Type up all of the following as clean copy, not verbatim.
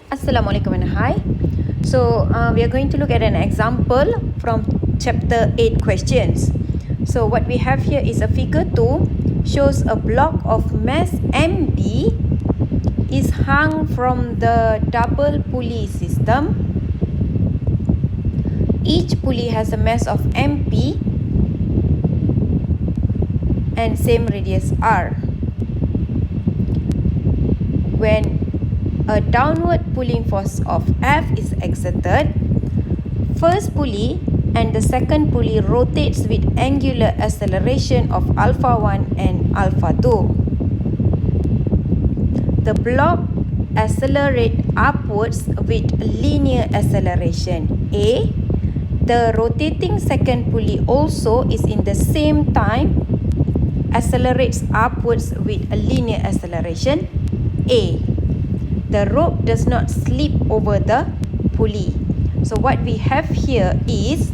Assalamualaikum and hi. So we are going to look at an example from chapter 8 questions. So what we have here is a figure 2 shows a block of mass MB is hung from the double pulley system. Each pulley has a mass of MP and same radius R. When a downward pulling force of F is exerted, first pulley and the second pulley rotates with angular acceleration of alpha 1 and alpha 2. The block accelerates upwards with linear acceleration A. The rotating second pulley also is in the same time accelerates upwards with a linear acceleration A. The rope does not slip over the pulley. So what we have here is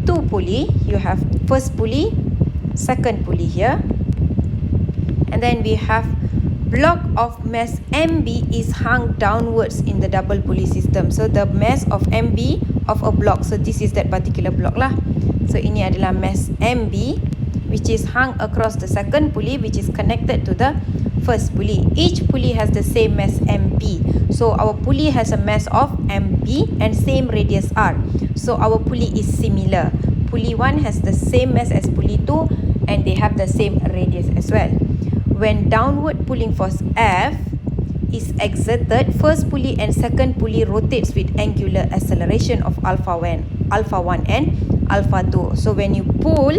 two pulley. You have first pulley, second pulley here. And then we have block of mass MB is hung downwards in the double pulley system. So the mass of MB of a block. So this is that particular block lah. So ini adalah mass MB which is hung across the second pulley which is connected to the first pulley. Each pulley has the same mass MP. So our pulley has a mass of MP and same radius R. So our pulley is similar. Pulley 1 has the same mass as pulley 2 and they have the same radius as well. When downward pulling force F is exerted, first pulley and second pulley rotates with angular acceleration of alpha 1 and alpha 2. So when you pull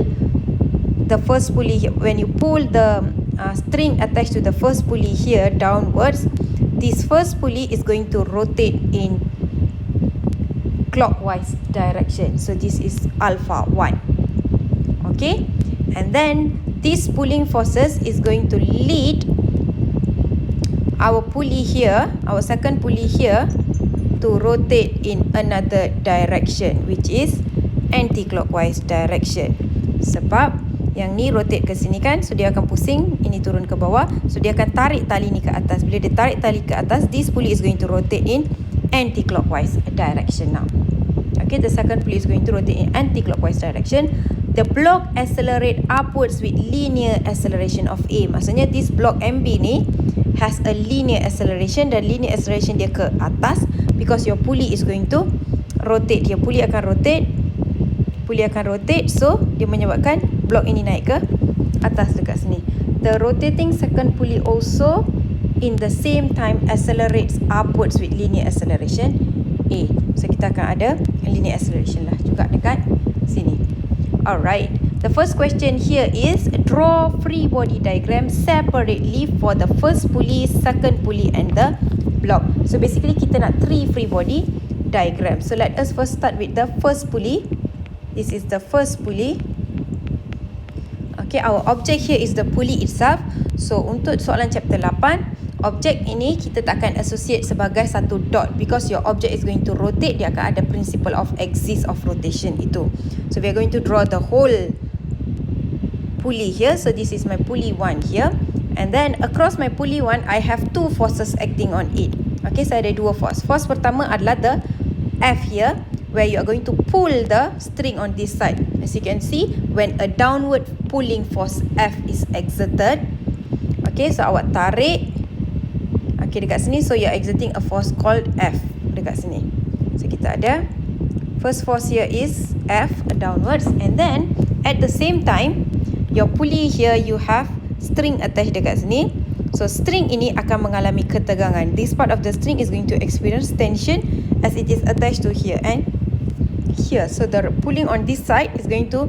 the first pulley, when you pull the string attached to the first pulley here downwards, this first pulley is going to rotate in clockwise direction. So this is alpha 1. Okay, and then this pulling forces is going to lead our pulley here, our second pulley here, to rotate in another direction which is anti-clockwise direction. Sebab yang ni rotate ke sini kan, so dia akan pusing, ini turun ke bawah, so dia akan tarik tali ni ke atas. Bila dia tarik tali ke atas, this pulley is going to rotate in anti-clockwise direction now. Okay, the second pulley is going to rotate in anti-clockwise direction. The block accelerate upwards with linear acceleration of A. Maksudnya this block MB ni has a linear acceleration, dan linear acceleration dia ke atas because your pulley is going to rotate. Your pulley akan rotate, so dia menyebabkan blok ini naik ke atas dekat sini. The rotating second pulley also in the same time accelerates upwards with linear acceleration A. So kita akan ada linear acceleration lah juga dekat sini. Alright, the first question here is draw free body diagram separately for the first pulley, second pulley and the block. So basically kita nak 3 free body diagram. So let us first start with the first pulley. This is the first pulley. Okay, our object here is the pulley itself. So untuk soalan chapter 8, objek ini kita takkan associate sebagai satu dot because your object is going to rotate. Dia akan ada principle of axis of rotation itu. So we are going to draw the whole pulley here. So this is my pulley 1 here. And then across my pulley 1, I have two forces acting on it. Okay, saya ada dua force. Force pertama adalah the F here, where you are going to pull the string on this side. As you can see, when a downward pulling force F is exerted, okay, so awak tarik, okay, dekat sini, so you are exerting a force called F dekat sini. So kita ada first force here is F downwards, and then at the same time your pulley here you have string attached dekat sini. So string ini akan mengalami ketegangan. This part of the string is going to experience tension as it is attached to here and here. So the pulling on this side is going to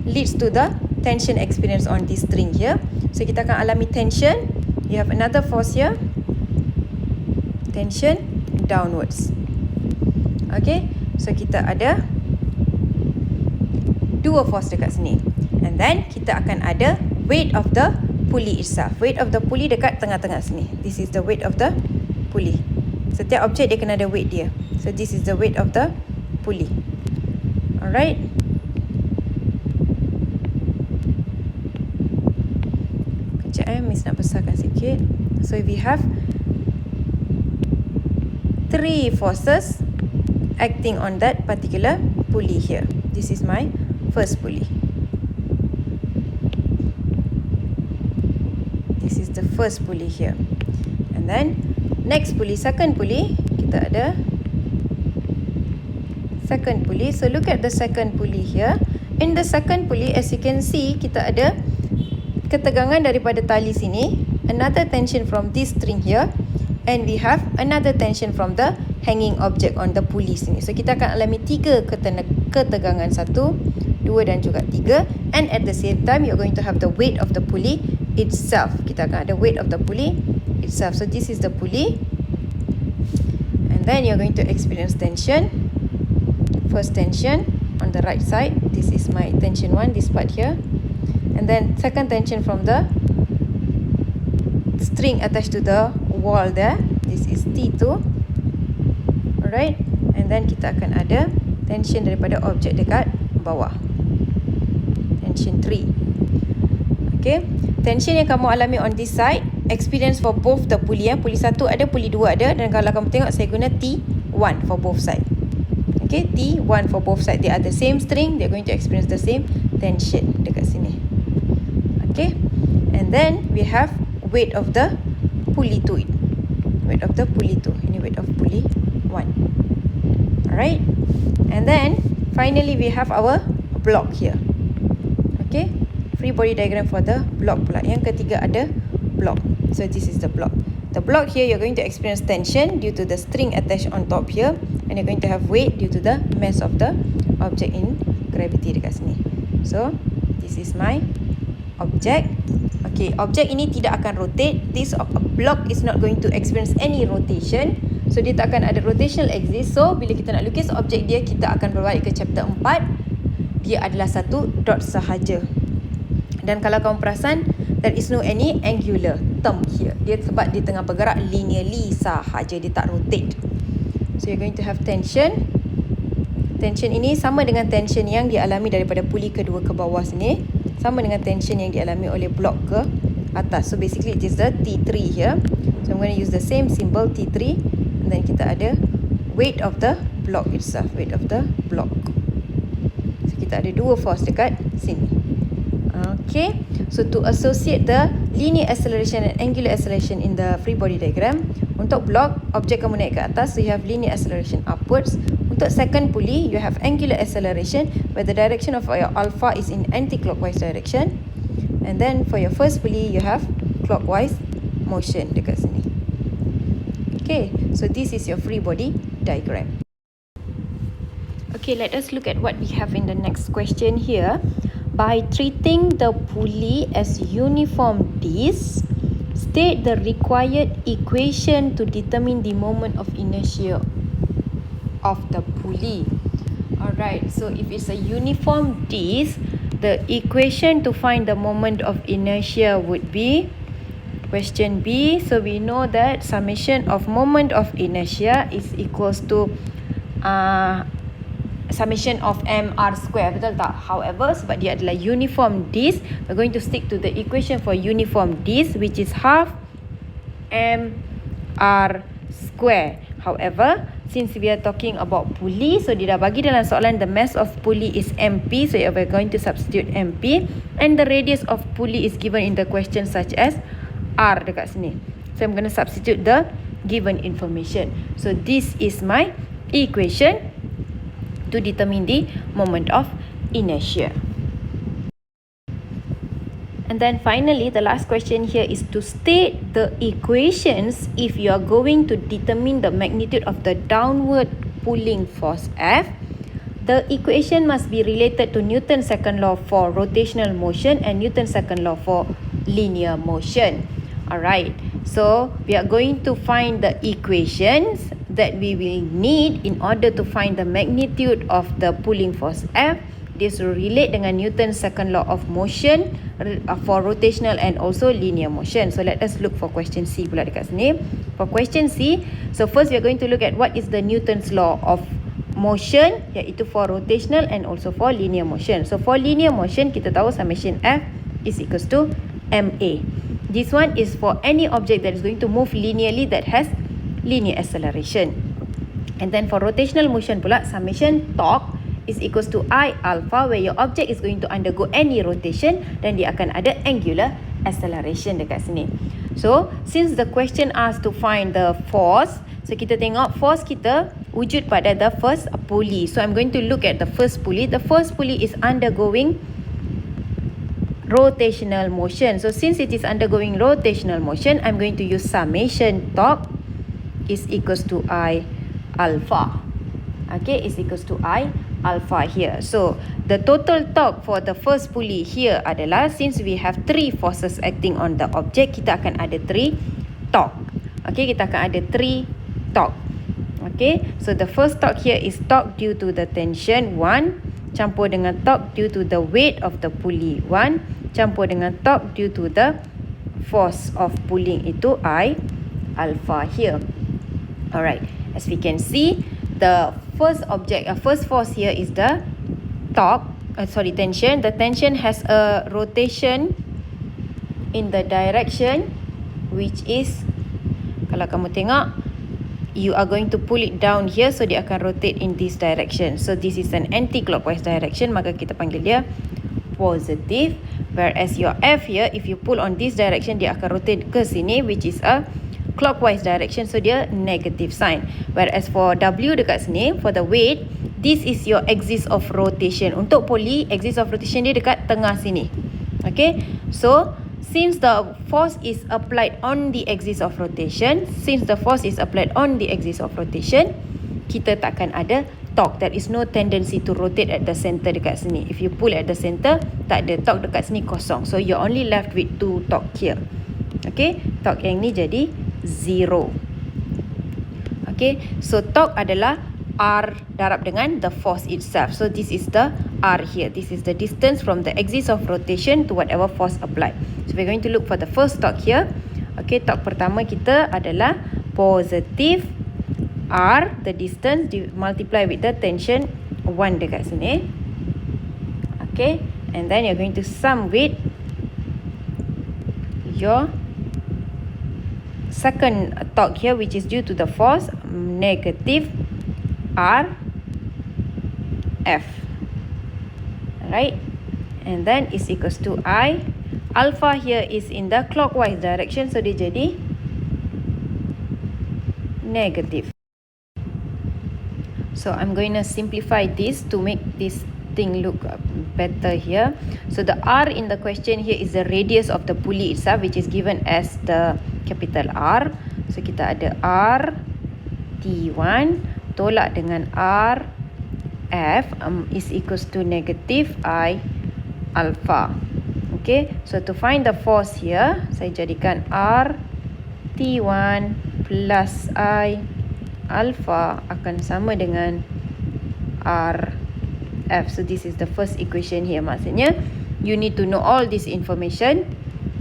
leads to the tension experience on this string here. So kita akan alami tension. You have another force here, tension downwards. Okay, so kita ada dua force dekat sini, and then kita akan ada weight of the pulley itself. Weight of the pulley dekat tengah-tengah sini. This is the weight of the pulley. Setiap objek dia kena ada weight dia. So this is the weight of the pulley. Alright. Kejap Miss nak besarkan sikit. So we have 3 forces acting on that particular pulley here. This is my first pulley. This is the first pulley here. And then next pulley, second pulley, kita ada second pulley. So look at the second pulley here. In the second pulley, as you can see, kita ada ketegangan daripada tali sini, another tension from this string here, and we have another tension from the hanging object on the pulley sini. So kita akan alami 3 ketegangan, 1, 2 dan juga 3, and at the same time you're going to have the weight of the pulley itself. Kita akan ada weight of the pulley itself. So this is the pulley, and then you're going to experience tension. First tension on the right side, this is my tension 1, this part here, and then second tension from the string attached to the wall there, this is T2. Alright, and then kita akan ada tension daripada objek dekat bawah, tension 3. Okay, tension yang kamu alami on this side, experience for both the pulley. Pulley 1 ada, pulley 2 ada, dan kalau kamu tengok saya guna T1 for both side. Okay, T1 for both side. They are the same string, they're going to experience the same tension dekat sini. Okay, and then we have weight of the pulley 2. Weight of the pulley 2. Ini weight of pulley 1. Alright, and then finally we have our block here. Okay, free body diagram for the block pula. Yang ketiga ada block. So this is the block. The block here, you're going to experience tension due to the string attached on top here, and you're going to have weight due to the mass of the object in gravity dekat sini. So this is my object. Okay, objek ini tidak akan rotate. This block is not going to experience any rotation. So dia tak akan ada rotational axis. So bila kita nak lukis objek dia, kita akan berbalik ke chapter 4. Dia adalah satu dot sahaja. Dan kalau kamu perasan, there is no any angular term here. Dia sebab dia tengah bergerak linearly sahaja, dia tak rotate. So you're going to have tension. Tension ini sama dengan tension yang dialami daripada pulley kedua ke bawah sini. Sama dengan tension yang dialami oleh block ke atas. So basically it is the T3 here. So I'm going to use the same symbol T3, and then kita ada weight of the block itself. Weight of the block. So kita ada 2 force dekat sini. Okay, so to associate the linear acceleration and angular acceleration in the free body diagram, untuk block, objek kamu naik ke atas, so you have linear acceleration upwards. Untuk second pulley, you have angular acceleration where the direction of your alpha is in anti-clockwise direction. And then for your first pulley, you have clockwise motion dekat sini. Okay, so this is your free body diagram. Okay, let us look at what we have in the next question here. By treating the pulley as uniform disc, state the required equation to determine the moment of inertia of the pulley. Alright, so if it's a uniform disc, the equation to find the moment of inertia would be question B. So we know that summation of moment of inertia is equals to summation of mr square, betul tak? However, sebab dia adalah uniform disc, we're going to stick to the equation for uniform disc, which is half mr square. However, since we are talking about pulley, so dia dah bagi dalam soalan the mass of pulley is mp, so we're going to substitute mp, and the radius of pulley is given in the question such as r dekat sini. So I'm going to substitute the given information. So this is my equation to determine the moment of inertia. And then finally, the last question here is to state the equations if you are going to determine the magnitude of the downward pulling force F. The equation must be related to Newton's second law for rotational motion and Newton's second law for linear motion. Alright, so we are going to find the equations that we will need in order to find the magnitude of the pulling force F. This will relate dengan Newton's second law of motion for rotational and also linear motion. So let us look for question C pula dekat sini. For question C, so first we are going to look at what is the Newton's law of motion, iaitu for rotational and also for linear motion. So for linear motion, kita tahu summation F is equals to ma. This one is for any object that is going to move linearly that has linear acceleration. And then for rotational motion pula, summation torque is equals to I alpha, where your object is going to undergo any rotation dan dia akan ada angular acceleration dekat sini. So since the question asks to find the force, so kita tengok force kita wujud pada the first pulley. So I'm going to look at the first pulley. The first pulley is undergoing rotational motion. So since it is undergoing rotational motion, I'm going to use summation torque is equals to I alpha. Okay, is equals to I alpha here. So the total torque for the first pulley here adalah, since we have 3 forces acting on the object, kita akan ada 3 torque. Okay, kita akan ada 3 torque. Okay, so the first torque here is torque due to the tension 1 campur dengan torque due to the weight of the pulley 1 campur dengan torque due to the force of pulling, itu I alpha here. Alright, as we can see, the first force here is the tension. The tension has a rotation in the direction which is, kalau kamu tengok, you are going to pull it down here, so dia akan rotate in this direction. So this is an anti-clockwise direction, maka kita panggil dia positive. Whereas your F here, if you pull on this direction, dia akan rotate ke sini, which is a clockwise direction, so dia negative sign. Whereas for W dekat sini, for the weight, this is your axis of rotation. Untuk pulley, axis of rotation dia dekat tengah sini. Okay, so since the force is applied on the axis of rotation, kita takkan ada torque. There is no tendency to rotate at the center dekat sini. If you pull at the center, tak ada torque dekat sini, kosong. So you're only left with 2 torque here. Okay, torque yang ni jadi 0. Okay, so torque adalah R darab dengan the force itself. So this is the R here. This is the distance from the axis of rotation to whatever force applied. So we're going to look for the first torque here. Okay, torque pertama kita adalah positive R, the distance, multiply with the tension 1 dekat sini. Okay, and then you're going to sum with your second torque here, which is due to the force negative R F. Right, and then is equals to I alpha here is in the clockwise direction, so dia jadi negative. So I'm going to simplify this to make this thing look better here. So the R in the question here is the radius of the pulley itself, which is given as the capital R. So kita ada R T1 tolak dengan R F is equals to negative I alpha. Okay, so to find the force here, saya jadikan R T1 plus I alpha akan sama dengan R F. So this is the first equation here. Maksudnya you need to know all this information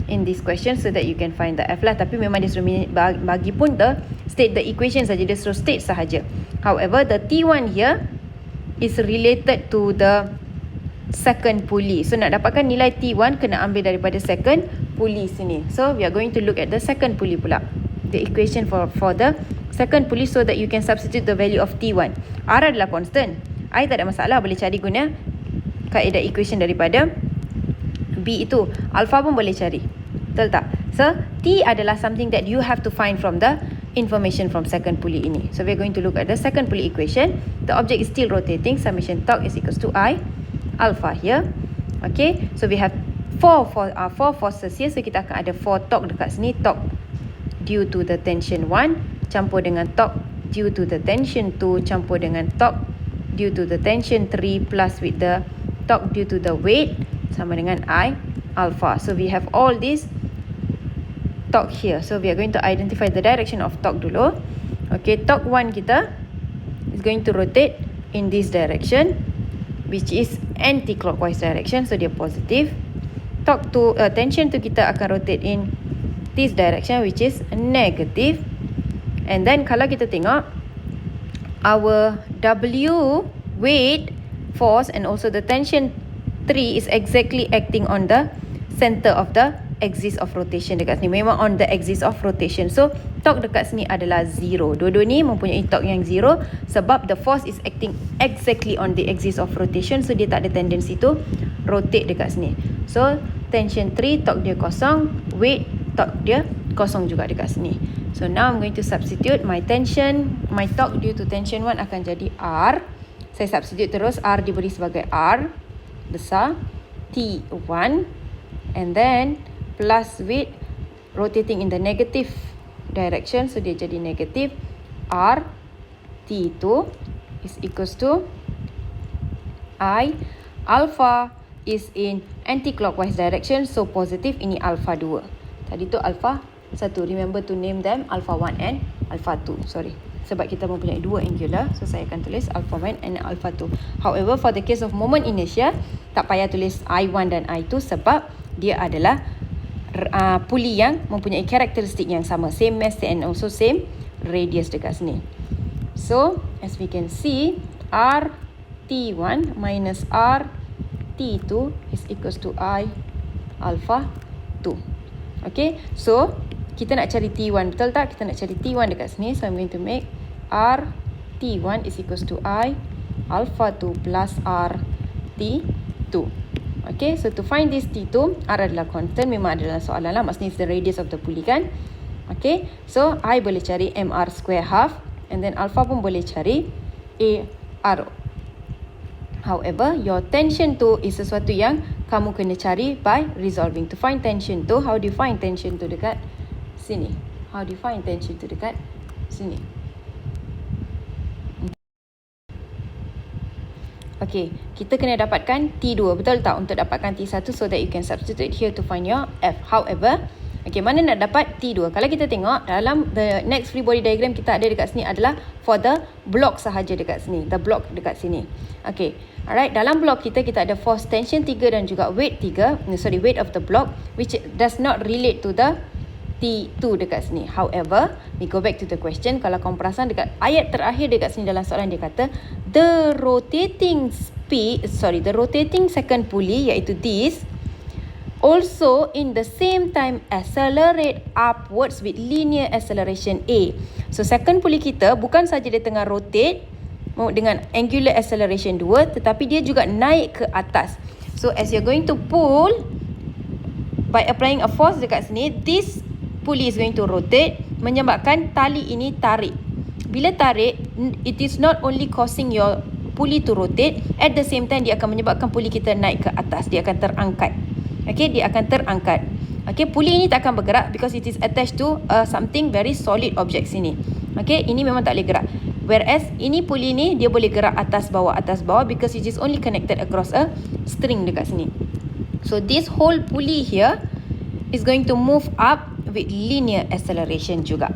in this question so that you can find the F lah. Tapi memang dia suruh bagi pun the state the equation saja, dia suruh state sahaja. However, the T1 here is related to the second pulley. So nak dapatkan nilai T1 kena ambil daripada second pulley sini. So we are going to look at the second pulley pula, the equation for the second pulley, so that you can substitute the value of T1. R adalah constant, I tak ada masalah, boleh cari guna kaedah equation daripada B itu. Alpha pun boleh cari, betul tak? So T adalah something that you have to find from the information from second pulley ini. So we're going to look at the second pulley equation. The object is still rotating. Summation torque is equals to I alpha here. Okay, so we have four forces here. So kita akan ada 4 torque dekat sini. Torque due to the tension 1 campur dengan torque due to the tension 2 campur dengan torque due to the tension 3 plus with the torque due to the weight sama dengan I alpha. So we have all these torque here. So we are going to identify the direction of torque dulu. Okay, torque 1 kita is going to rotate in this direction, which is anti-clockwise direction, so dia positive. Torque 2, tension 2 kita akan rotate in this direction, which is negative. And then kalau kita tengok, our W weight, force and also the tension 3 is exactly acting on the center of the axis of rotation dekat sini. Memang on the axis of rotation. So, torque dekat sini adalah 0. Dua-dua ni mempunyai torque yang 0 sebab the force is acting exactly on the axis of rotation. So, dia tak ada tendency to rotate dekat sini. So, tension 3, torque dia kosong. Weight, torque dia kosong juga dekat sini. So, now I'm going to substitute my tension. My torque due to tension 1 akan jadi R. Saya substitute terus. R diberi sebagai R besar. T1. And then plus weight rotating in the negative direction. So, dia jadi negative. R T2 is equals to I. Alpha is in anti-clockwise direction. So, positive. Ini alpha 2. Tadi tu alpha 1. Remember to name them alpha 1 and alpha 2. Sorry. Sebab kita mempunyai dua angular. So, saya akan tulis alpha 1 and alpha 2. However, for the case of moment inertia, tak payah tulis I1 dan I2 sebab dia adalah pulley yang mempunyai karakteristik yang sama. Same mass and also same radius dekat sini. So, as we can see, R T1 minus R T2 is equals to I alpha 2. Okay, so kita nak cari T1, betul tak? Kita nak cari T1 dekat sini. So, I'm going to make R T1 is equals to I alpha 2 plus R T2. Okay, so to find this T2, R adalah constant, memang adalah soalan lah, maksudnya it's the radius of the pulley kan. Okay, so I boleh cari MR square half, and then alpha pun boleh cari AR. However, your tension 2 is sesuatu yang kamu kena cari by resolving. To find tension 2, how do you find tension 2 dekat sini? How do you find tension 2 dekat sini? Okay, kita kena dapatkan T2, betul tak? Untuk dapatkan T1 so that you can substitute here to find your F. However, okay, mana nak dapat T2? Kalau kita tengok dalam the next free body diagram kita ada dekat sini adalah for the block sahaja dekat sini. The block dekat sini. Okay, alright. Dalam block kita ada force tension 3 dan juga weight 3. Weight of the block which does not relate to the T2 dekat sini. However, we go back to the question. Kalau kamu perasan dekat ayat terakhir dekat sini dalam soalan dia kata the rotating second pulley iaitu this also in the same time accelerate upwards with linear acceleration A. So second pulley kita bukan saja dia tengah rotate dengan angular acceleration 2 tetapi dia juga naik ke atas. So as you're going to pull by applying a force dekat sini, this pulley is going to rotate menyebabkan tali ini tarik. Bila tarik, it is not only causing your pulley to rotate, at the same time dia akan menyebabkan pulley kita naik ke atas. Dia akan terangkat. Okay, dia akan terangkat. Okay, pulley ini tak akan bergerak because it is attached to something very solid object sini. Okay, ini memang tak boleh gerak. Whereas ini pulley ni dia boleh gerak atas bawah because it is only connected across a string dekat sini. So this whole pulley here is going to move up with linear acceleration juga.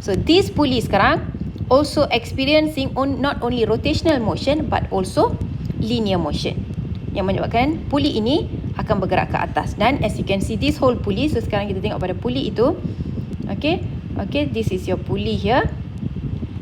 So this pulley sekarang also experiencing not only rotational motion but also linear motion yang menyebabkan pulley ini akan bergerak ke atas. Dan as you can see this whole pulley, so sekarang kita tengok pada pulley itu. Okay, this is your pulley here.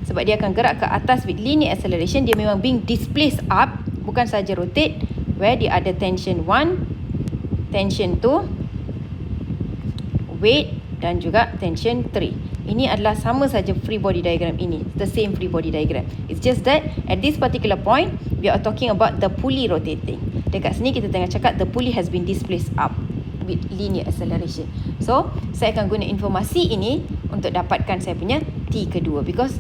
Sebab dia akan gerak ke atas with linear acceleration, dia memang being displaced up, bukan saja rotate, where dia ada tension 1, tension 2, weight dan juga tension 3. Ini adalah sama saja free body diagram ini. The same free body diagram. It's just that at this particular point, we are talking about the pulley rotating. Dekat sini kita tengah cakap the pulley has been displaced up with linear acceleration. So, saya akan guna informasi ini untuk dapatkan saya punya T kedua. Because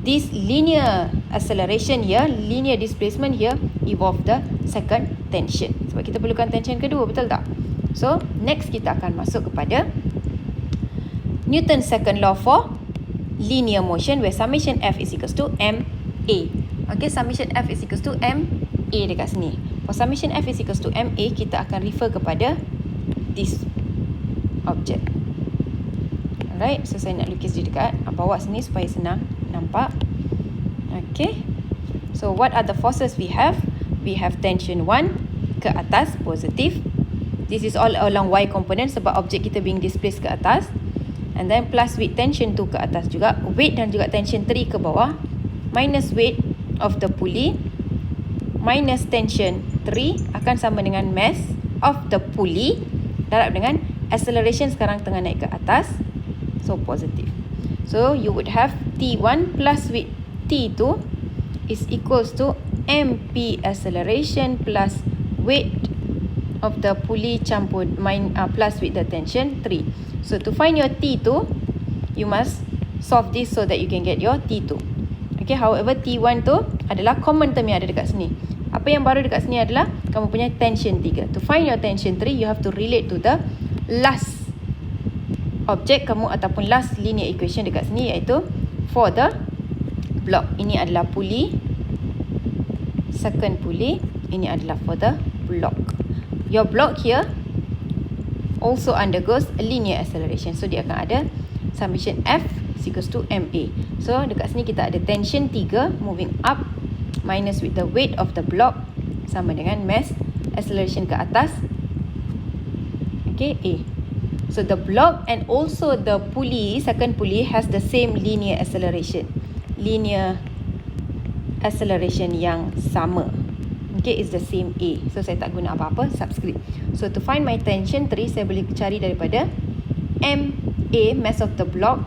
this linear acceleration here, linear displacement here, evolve the second tension. Sebab kita perlukan tension kedua, betul tak? So, next kita akan masuk kepada Newton's second law for linear motion where summation F is equals to MA. Okay, summation F is equals to MA dekat sini. For summation F is equals to MA, kita akan refer kepada this object. Alright, so saya nak lukis di dekat bawah sini supaya senang nampak. Okay, so what are the forces we have? We have tension 1 ke atas, positive. This is all along Y component sebab objek kita being displaced ke atas. And then plus with tension 2 ke atas juga. Weight dan juga tension 3 ke bawah. Minus weight of the pulley. Minus tension 3 akan sama dengan mass of the pulley darab dengan acceleration sekarang tengah naik ke atas, so positive. So you would have T1 plus with T2 is equals to MP acceleration plus weight of the pulley campur plus with the tension 3. So to find your T2, you must solve this so that you can get your T2. Okay, however T1 tu adalah common term yang ada dekat sini. Apa yang baru dekat sini adalah kamu punya tension 3. To find your tension 3, you have to relate to the last object kamu ataupun last linear equation dekat sini, iaitu for the block. Ini adalah pulley, second pulley. Ini adalah for the block. Your block here also undergoes a linear acceleration. So dia akan ada summation F is equals to MA. So dekat sini kita ada tension 3 moving up minus with the weight of the block sama dengan mass acceleration ke atas. Okay, A. So the block and also the pulley, second pulley, has the same linear acceleration. Linear acceleration yang sama. Okay, it's the same A. So saya tak guna apa-apa, subscript. So to find my tension 3, saya boleh cari daripada MA, mass of the block,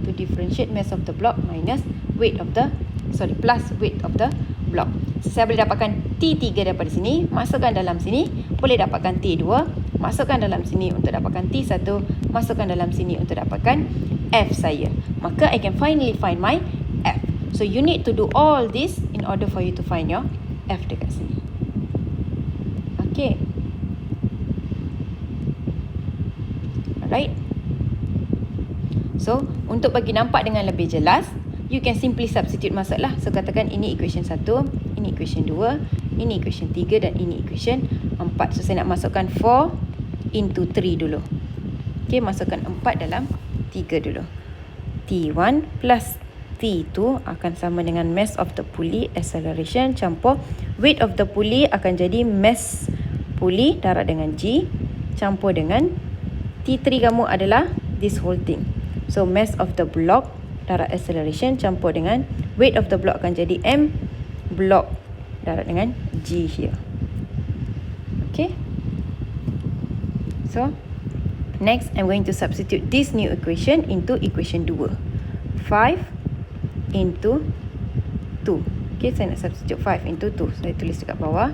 to differentiate mass of the block minus weight of the, plus weight of the block. So, saya boleh dapatkan T3 daripada sini, masukkan dalam sini, boleh dapatkan T2, masukkan dalam sini untuk dapatkan T1, masukkan dalam sini untuk dapatkan F saya. Maka I can finally find my F. So you need to do all this in order for you to find your F dekat sini. Okay. Alright. So untuk bagi nampak dengan lebih jelas, you can simply substitute masuk lah. So katakan ini equation 1, ini equation 2, ini equation 3 dan ini equation 4. So saya nak masukkan 4 into 3 dulu. Okay, masukkan 4 dalam 3 dulu. T1 plus T2 akan sama dengan mass of the pulley acceleration campur weight of the pulley akan jadi mass pulley darab dengan G campur dengan T3 kamu adalah this whole thing. So mass of the block darab acceleration campur dengan weight of the block akan jadi M block darab dengan G here. Okay. So next I'm going to substitute this new equation into equation 2. 5 into 2. Okay, saya nak substitute 5 into 2. Saya tulis dekat bawah.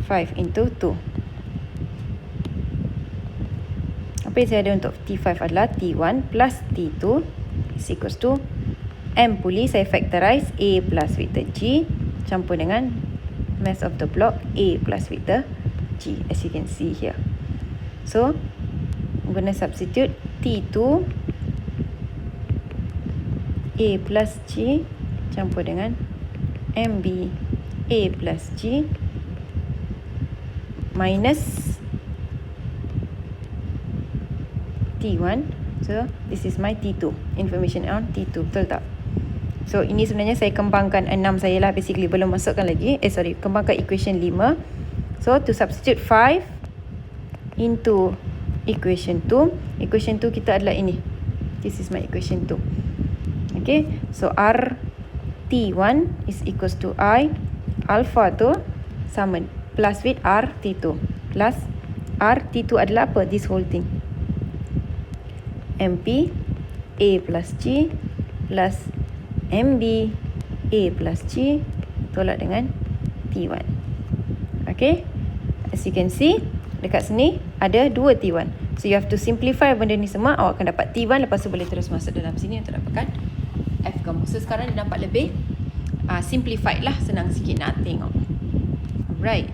5 into 2. Apa yang saya ada untuk T5 adalah T1 plus T2 is equals to M pulley. Saya factorize A plus with the G campur dengan mass of the block A plus with the G, as you can see here. So I'm going to substitute T2 A plus G campur dengan MB A plus G minus T1. So this is my T2, information on T2, betul tak? So ini sebenarnya saya kembangkan 6 saya lah, basically belum masukkan lagi. Kembangkan equation 5. So to substitute 5 into equation 2. Equation 2 kita adalah ini. This is my equation 2. Okay, so RT1 is equals to I alpha tu sama plus with RT2 plus RT2 adalah apa? This whole thing. MP A plus G plus MB A plus G tolak dengan T1. Okay, as you can see dekat sini ada 2 T1. So you have to simplify benda ni semua. Awak akan dapat T1, lepas tu boleh terus masuk dalam sini untuk dapatkan F kamu. So sekarang dia nampak lebih simplified lah, senang sikit nak tengok. Alright.